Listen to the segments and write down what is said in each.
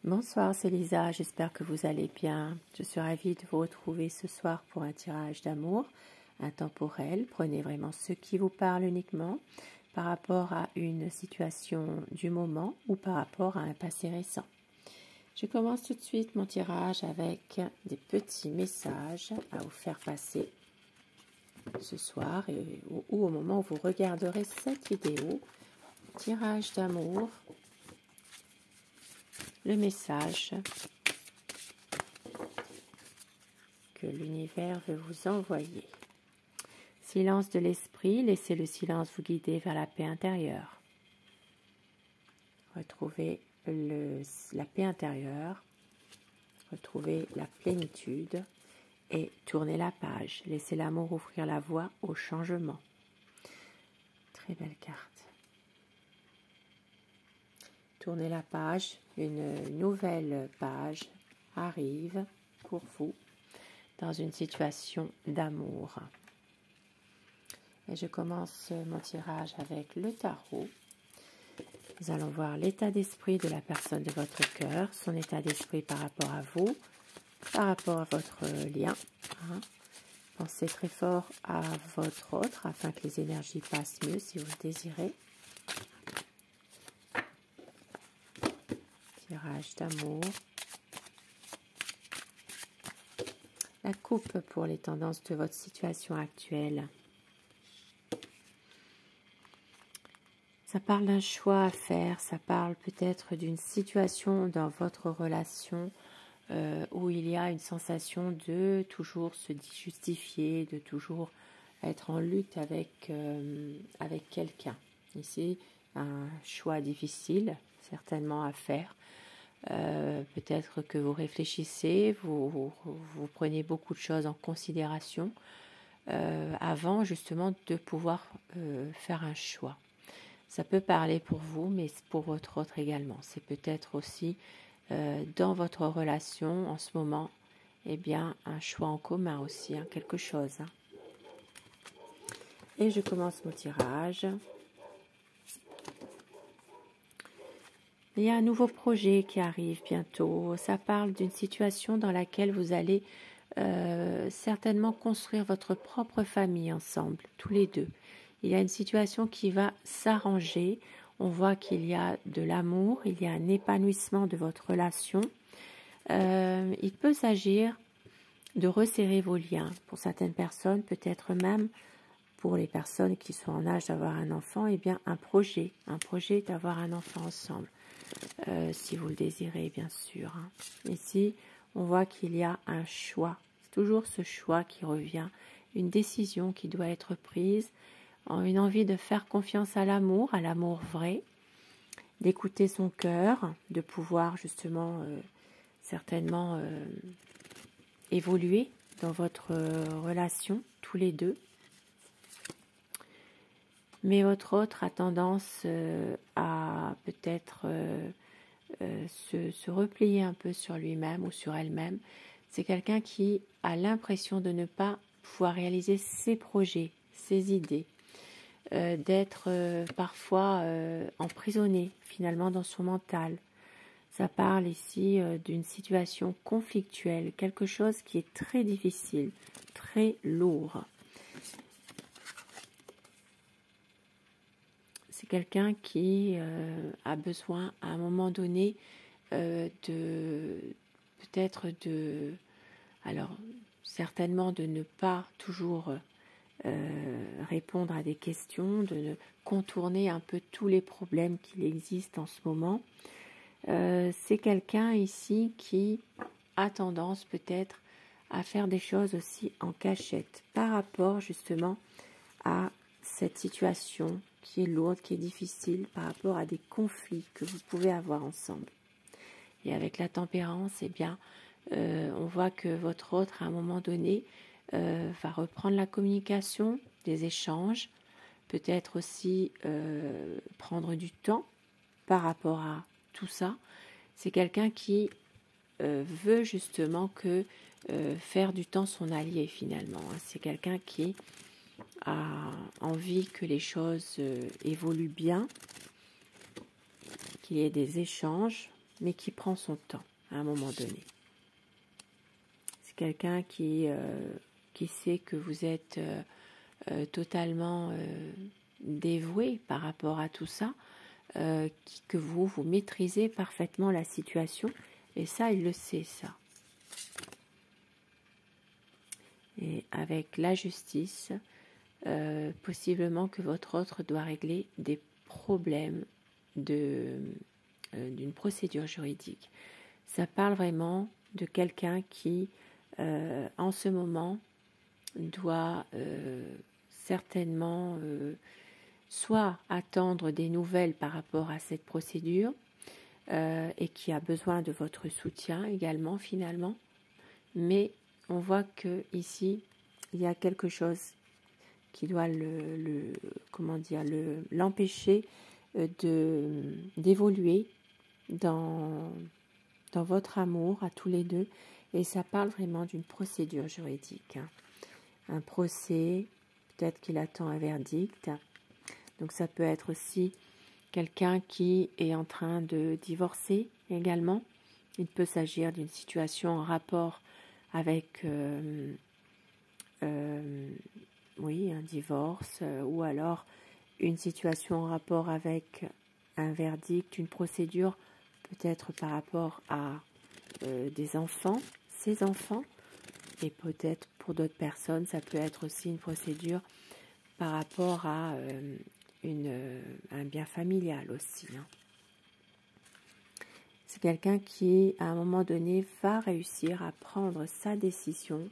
Bonsoir, c'est Lisa, j'espère que vous allez bien. Je suis ravie de vous retrouver ce soir pour un tirage d'amour intemporel. Prenez vraiment ce qui vous parle uniquement par rapport à une situation du moment ou par rapport à un passé récent. Je commence tout de suite mon tirage avec des petits messages à vous faire passer ce soir ou au moment où vous regarderez cette vidéo. Tirage d'amour. Le message que l'univers veut vous envoyer. Silence de l'esprit, laissez le silence vous guider vers la paix intérieure. Retrouvez la paix intérieure, retrouvez la plénitude et tournez la page. Laissez l'amour ouvrir la voie au changement. Très belle carte. Tournez la page, une nouvelle page arrive pour vous dans une situation d'amour. Et je commence mon tirage avec le tarot. Nous allons voir l'état d'esprit de la personne de votre cœur, son état d'esprit par rapport à vous, par rapport à votre lien. Pensez très fort à votre autre afin que les énergies passent mieux si vous le désirez. Tirage d'amour. La coupe pour les tendances de votre situation actuelle. Ça parle d'un choix à faire, ça parle peut-être d'une situation dans votre relation où il y a une sensation de toujours se justifier, de toujours être en lutte avec quelqu'un. Ici, un choix difficile, certainement à faire. Peut-être que vous réfléchissez, vous prenez beaucoup de choses en considération avant justement de pouvoir faire un choix. Ça peut parler pour vous, mais pour votre autre également. C'est peut-être aussi dans votre relation en ce moment, eh bien, un choix en commun aussi, quelque chose. Et je commence mon tirage. Il y a un nouveau projet qui arrive bientôt. Ça parle d'une situation dans laquelle vous allez certainement construire votre propre famille ensemble, tous les deux. Il y a une situation qui va s'arranger. On voit qu'il y a de l'amour, il y a un épanouissement de votre relation. Il peut s'agir de resserrer vos liens. Pour certaines personnes, peut-être même pour les personnes qui sont en âge d'avoir un enfant, eh bien un projet d'avoir un enfant ensemble. Si vous le désirez, bien sûr. Ici, on voit qu'il y a un choix. C'est toujours ce choix qui revient, une décision qui doit être prise, une envie de faire confiance à l'amour vrai, d'écouter son cœur, de pouvoir justement certainement évoluer dans votre relation, tous les deux. Mais votre autre a tendance à peut-être se replier un peu sur lui-même ou sur elle-même. C'est quelqu'un qui a l'impression de ne pas pouvoir réaliser ses projets, ses idées, d'être parfois emprisonné finalement dans son mental. Ça parle ici d'une situation conflictuelle, quelque chose qui est très difficile, très lourd. C'est quelqu'un qui a besoin à un moment donné alors certainement de ne pas toujours répondre à des questions, de contourner un peu tous les problèmes qu'il existe en ce moment. C'est quelqu'un ici qui a tendance peut-être à faire des choses aussi en cachette par rapport justement à cette situation qui est lourde, qui est difficile, par rapport à des conflits que vous pouvez avoir ensemble. Et avec la tempérance, eh bien, on voit que votre autre, à un moment donné, va reprendre la communication, des échanges, peut-être aussi prendre du temps par rapport à tout ça. C'est quelqu'un qui veut justement faire du temps son allié finalement. C'est quelqu'un qui a envie que les choses évoluent bien, qu'il y ait des échanges, mais qui prend son temps à un moment donné. C'est quelqu'un qui sait que vous êtes totalement dévoué par rapport à tout ça, que vous maîtrisez parfaitement la situation, et ça, il le sait, ça. Et avec la justice, possiblement que votre autre doit régler des problèmes d'une procédure juridique. Ça parle vraiment de quelqu'un qui, en ce moment, doit certainement soit attendre des nouvelles par rapport à cette procédure et qui a besoin de votre soutien également finalement, mais on voit que ici il y a quelque chose qui doit l'empêcher d'évoluer dans votre amour à tous les deux, et ça parle vraiment d'une procédure juridique, hein. Un procès, peut-être qu'il attend un verdict, donc ça peut être aussi quelqu'un qui est en train de divorcer également. Il peut s'agir d'une situation en rapport avec oui, un divorce, ou alors une situation en rapport avec un verdict, une procédure, peut-être par rapport à des enfants, ses enfants, et peut-être pour d'autres personnes, ça peut être aussi une procédure par rapport à un bien familial aussi, hein. C'est quelqu'un qui, à un moment donné, va réussir à prendre sa décision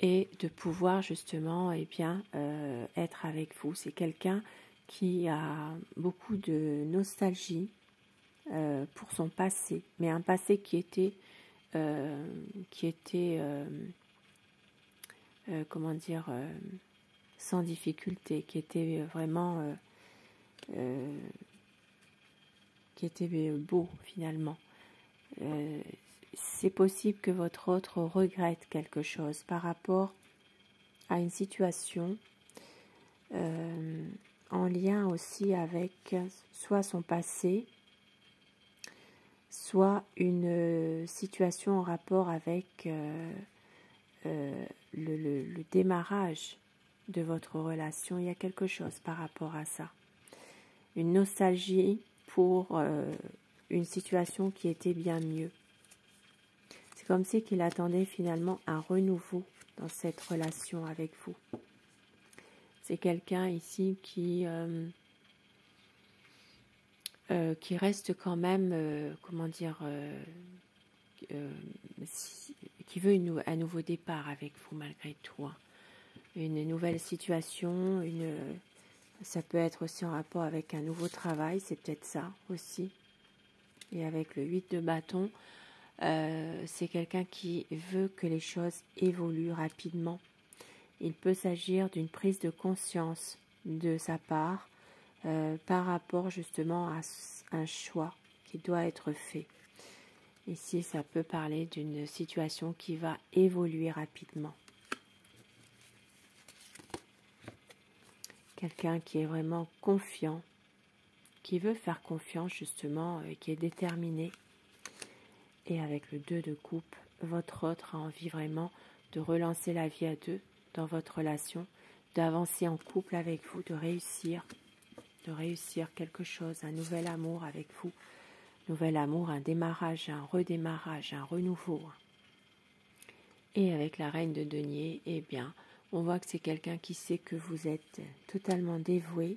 et de pouvoir justement être avec vous. C'est quelqu'un qui a beaucoup de nostalgie pour son passé, mais un passé qui était comment dire, sans difficulté, qui était vraiment qui était beau finalement. C'est possible que votre autre regrette quelque chose par rapport à une situation en lien aussi avec soit son passé, soit une situation en rapport avec le démarrage de votre relation. Il y a quelque chose par rapport à ça. Une nostalgie pour une situation qui était bien mieux. C'est comme si qu'il attendait finalement un renouveau dans cette relation avec vous. C'est quelqu'un ici qui reste quand même, qui veut un nouveau départ avec vous malgré tout, hein. Une nouvelle situation, ça peut être aussi en rapport avec un nouveau travail, c'est peut-être ça aussi. Et avec le 8 de bâton, c'est quelqu'un qui veut que les choses évoluent rapidement. Il peut s'agir d'une prise de conscience de sa part par rapport justement à un choix qui doit être fait. Ici, ça peut parler d'une situation qui va évoluer rapidement. Quelqu'un qui est vraiment confiant, qui veut faire confiance justement, et qui est déterminé. Et avec le 2 de coupe, votre autre a envie vraiment de relancer la vie à deux dans votre relation, d'avancer en couple avec vous, de réussir quelque chose, un nouvel amour avec vous. Nouvel amour, un démarrage, un redémarrage, un renouveau. Et avec la reine de denier, eh bien, on voit que c'est quelqu'un qui sait que vous êtes totalement dévoué.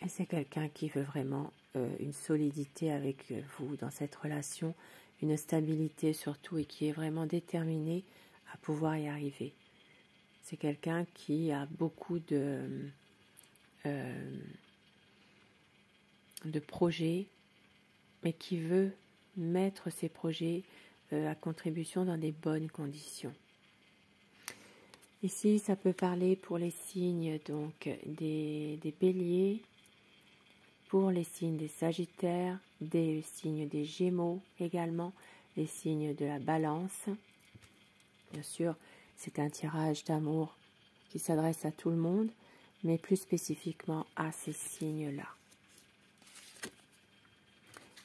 Et c'est quelqu'un qui veut vraiment une solidité avec vous dans cette relation, une stabilité surtout, et qui est vraiment déterminé à pouvoir y arriver. C'est quelqu'un qui a beaucoup de projets, mais qui veut mettre ces projets à contribution dans des bonnes conditions. Ici, ça peut parler pour les signes donc des béliers, pour les signes des sagittaires, des signes des gémeaux également, les signes de la balance, bien sûr, c'est un tirage d'amour qui s'adresse à tout le monde, mais plus spécifiquement à ces signes-là.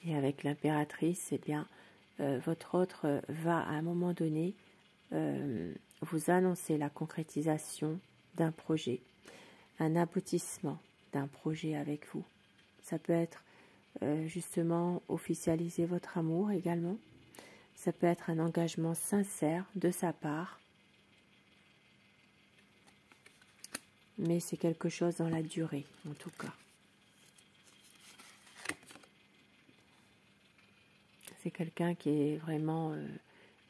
Et avec l'impératrice, eh bien, votre autre va à un moment donné vous annoncer la concrétisation d'un projet, un aboutissement d'un projet avec vous. Ça peut être justement officialiser votre amour également. Ça peut être un engagement sincère de sa part. Mais c'est quelque chose dans la durée, en tout cas. C'est quelqu'un qui est vraiment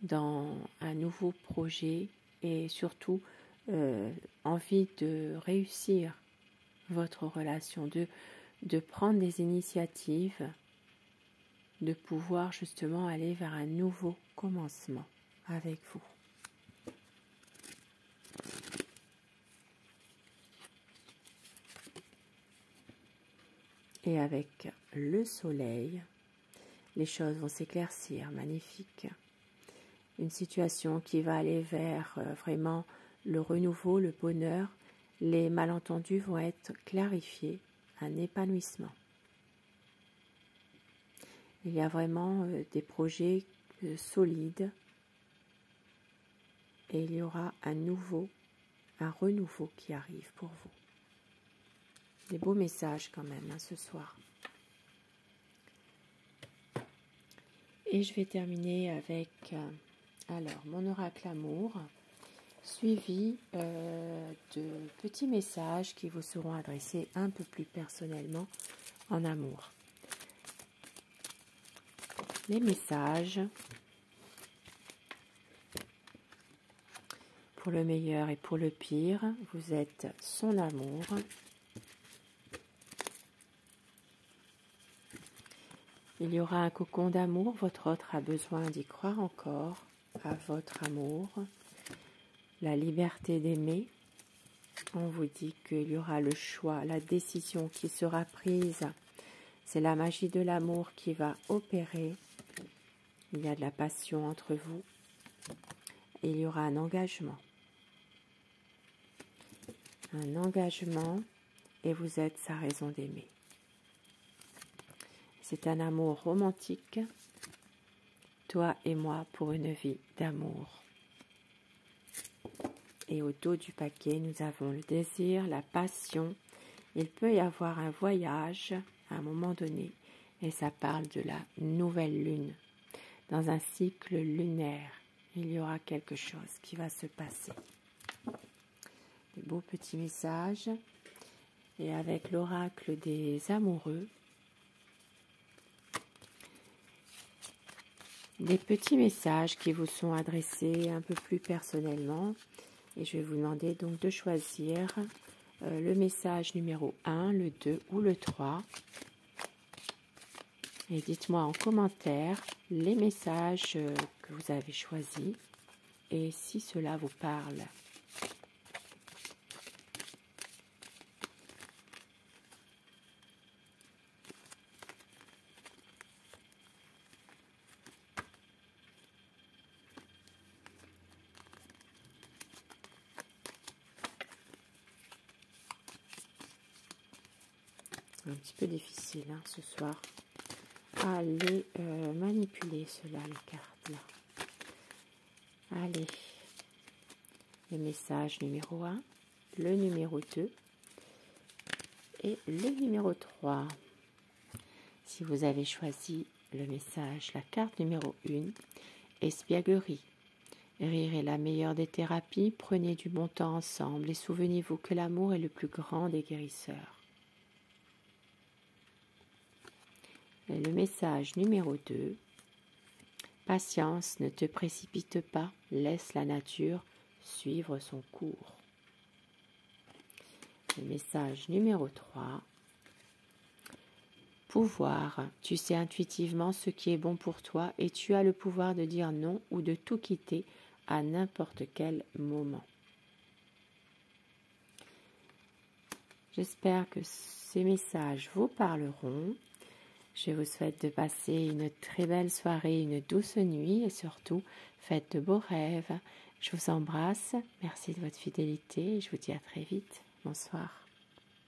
dans un nouveau projet et surtout envie de réussir votre relation, de prendre des initiatives, de pouvoir justement aller vers un nouveau commencement avec vous. Et avec le soleil, les choses vont s'éclaircir, magnifique. Une situation qui va aller vers vraiment le renouveau, le bonheur. Les malentendus vont être clarifiés, un épanouissement. Il y a vraiment des projets solides et il y aura un renouveau qui arrive pour vous. Des beaux messages quand même ce soir. Et je vais terminer avec alors mon oracle amour, suivi de petits messages qui vous seront adressés un peu plus personnellement en amour. Les messages pour le meilleur et pour le pire, vous êtes son amour. Il y aura un cocon d'amour, votre autre a besoin d'y croire encore, à votre amour. La liberté d'aimer, on vous dit qu'il y aura le choix, la décision qui sera prise. C'est la magie de l'amour qui va opérer. Il y a de la passion entre vous. Et il y aura un engagement. Un engagement et vous êtes sa raison d'aimer. C'est un amour romantique, toi et moi pour une vie d'amour. Et au dos du paquet, nous avons le désir, la passion. Il peut y avoir un voyage à un moment donné et ça parle de la nouvelle lune. Dans un cycle lunaire, il y aura quelque chose qui va se passer. Des beaux petits messages et avec l'oracle des amoureux, des petits messages qui vous sont adressés un peu plus personnellement. Et je vais vous demander donc de choisir le message numéro 1, le 2 ou le 3. Et dites-moi en commentaire les messages que vous avez choisis et si cela vous parle. Un petit peu difficile ce soir à les manipuler, cela, les cartes là. Allez, le message numéro 1, le numéro 2 et le numéro 3. Si vous avez choisi le message, la carte numéro 1, espièglerie. Rire est la meilleure des thérapies, prenez du bon temps ensemble et souvenez-vous que l'amour est le plus grand des guérisseurs. Et le message numéro 2, patience, ne te précipite pas, laisse la nature suivre son cours. Le message numéro 3, pouvoir, tu sais intuitivement ce qui est bon pour toi et tu as le pouvoir de dire non ou de tout quitter à n'importe quel moment. J'espère que ces messages vous parleront. Je vous souhaite de passer une très belle soirée, une douce nuit et surtout, faites de beaux rêves Je vous embrasse, merci de votre fidélité et je vous dis à très vite. Bonsoir.